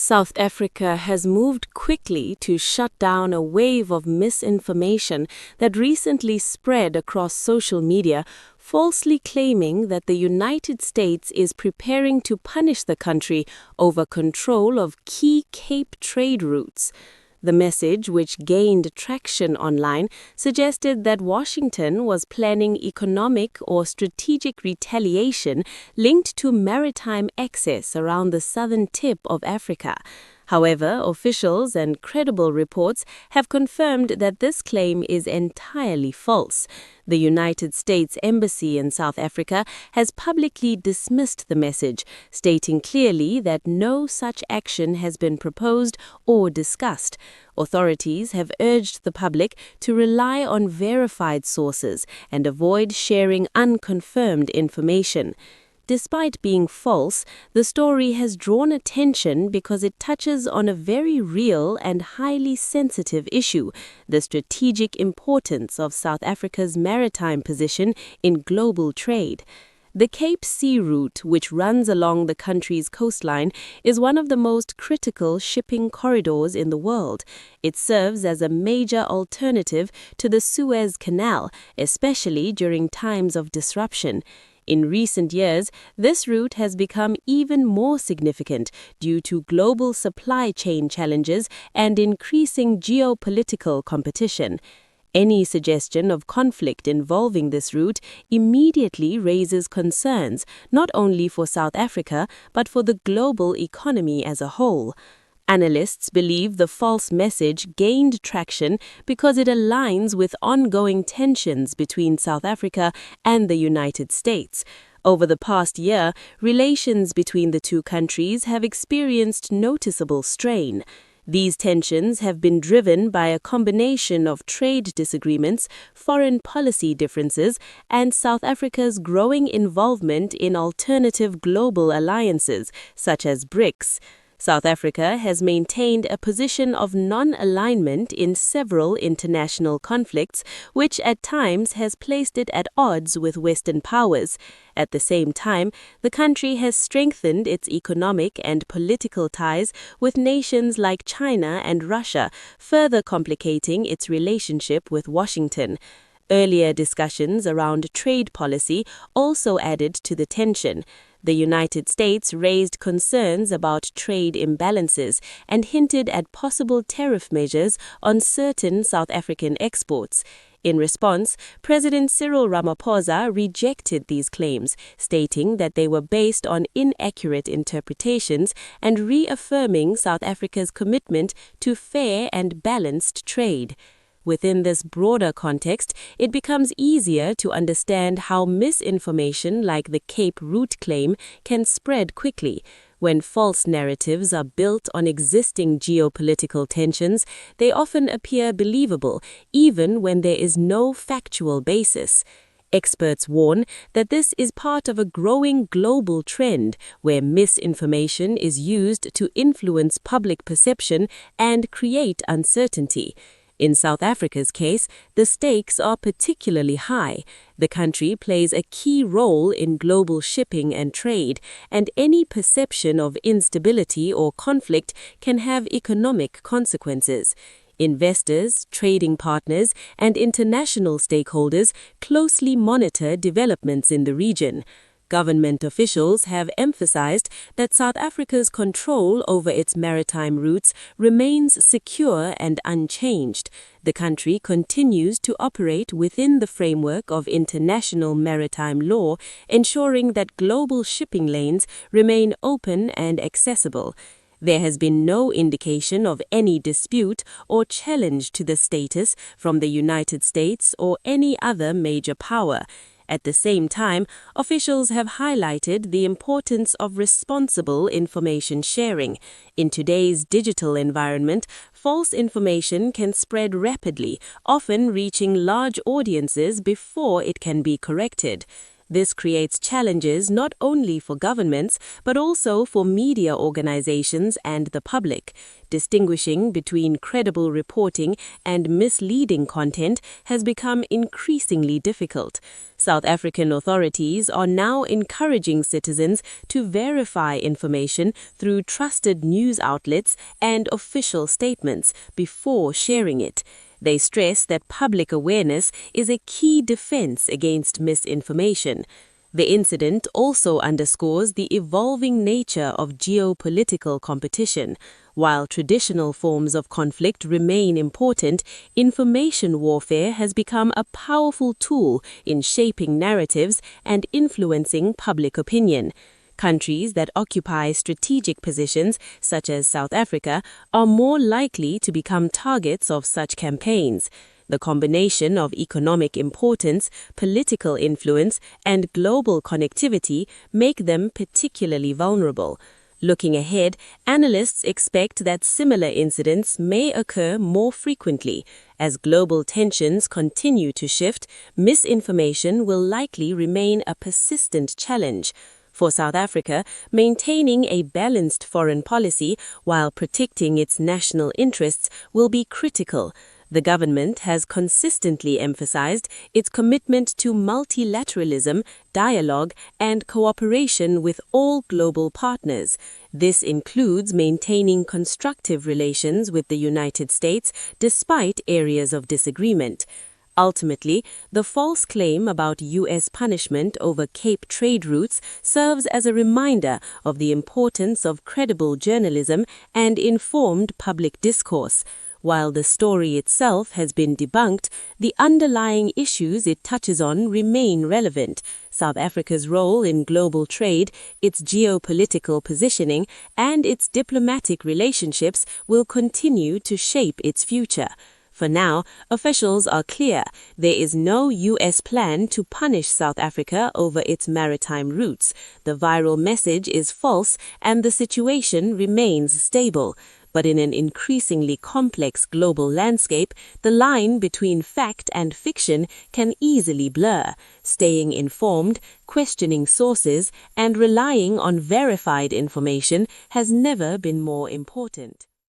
South Africa has moved quickly to shut down a wave of misinformation that recently spread across social media, falsely claiming that the United States is preparing to punish the country over control of key Cape trade routes. The message, which gained traction online, suggested that Washington was planning economic or strategic retaliation linked to maritime access around the southern tip of Africa. However, officials and credible reports have confirmed that this claim is entirely false. The United States Embassy in South Africa has publicly dismissed the message, stating clearly that no such action has been proposed or discussed. Authorities have urged the public to rely on verified sources and avoid sharing unconfirmed information. Despite being false, the story has drawn attention because it touches on a very real and highly sensitive issue: the strategic importance of South Africa's maritime position in global trade. The Cape Sea Route, which runs along the country's coastline, is one of the most critical shipping corridors in the world. It serves as a major alternative to the Suez Canal, especially during times of disruption. In recent years, this route has become even more significant due to global supply chain challenges and increasing geopolitical competition. Any suggestion of conflict involving this route immediately raises concerns, not only for South Africa, but for the global economy as a whole. Analysts believe the false message gained traction because it aligns with ongoing tensions between South Africa and the United States. Over the past year, relations between the two countries have experienced noticeable strain. These tensions have been driven by a combination of trade disagreements, foreign policy differences, and South Africa's growing involvement in alternative global alliances, such as BRICS. South Africa has maintained a position of non-alignment in several international conflicts, which at times has placed it at odds with Western powers. At the same time, the country has strengthened its economic and political ties with nations like China and Russia, further complicating its relationship with Washington. Earlier discussions around trade policy also added to the tension. The United States raised concerns about trade imbalances and hinted at possible tariff measures on certain South African exports. In response, President Cyril Ramaphosa rejected these claims, stating that they were based on inaccurate interpretations and reaffirming South Africa's commitment to fair and balanced trade. Within this broader context, it becomes easier to understand how misinformation like the Cape Route claim can spread quickly. When false narratives are built on existing geopolitical tensions, they often appear believable, even when there is no factual basis. Experts warn that this is part of a growing global trend where misinformation is used to influence public perception and create uncertainty. In South Africa's case, the stakes are particularly high. The country plays a key role in global shipping and trade, and any perception of instability or conflict can have economic consequences. Investors, trading partners, and international stakeholders closely monitor developments in the region. Government officials have emphasized that South Africa's control over its maritime routes remains secure and unchanged. The country continues to operate within the framework of international maritime law, ensuring that global shipping lanes remain open and accessible. There has been no indication of any dispute or challenge to the status from the United States or any other major power. At the same time, officials have highlighted the importance of responsible information sharing. In today's digital environment, false information can spread rapidly, often reaching large audiences before it can be corrected. This creates challenges not only for governments, but also for media organizations and the public. Distinguishing between credible reporting and misleading content has become increasingly difficult. South African authorities are now encouraging citizens to verify information through trusted news outlets and official statements before sharing it. They stress that public awareness is a key defense against misinformation. The incident also underscores the evolving nature of geopolitical competition. While traditional forms of conflict remain important, information warfare has become a powerful tool in shaping narratives and influencing public opinion. Countries that occupy strategic positions, such as South Africa, are more likely to become targets of such campaigns. The combination of economic importance, political influence, and global connectivity make them particularly vulnerable. Looking ahead, analysts expect that similar incidents may occur more frequently. As global tensions continue to shift, misinformation will likely remain a persistent challenge. For South Africa, maintaining a balanced foreign policy while protecting its national interests will be critical. The government has consistently emphasized its commitment to multilateralism, dialogue, and cooperation with all global partners. This includes maintaining constructive relations with the United States despite areas of disagreement. Ultimately, the false claim about U.S. punishment over Cape trade routes serves as a reminder of the importance of credible journalism and informed public discourse. While the story itself has been debunked, the underlying issues it touches on remain relevant. South Africa's role in global trade, its geopolitical positioning, and its diplomatic relationships will continue to shape its future. For now, officials are clear. There is no U.S. plan to punish South Africa over its maritime routes. The viral message is false and the situation remains stable. But in an increasingly complex global landscape, the line between fact and fiction can easily blur. Staying informed, questioning sources, and relying on verified information has never been more important.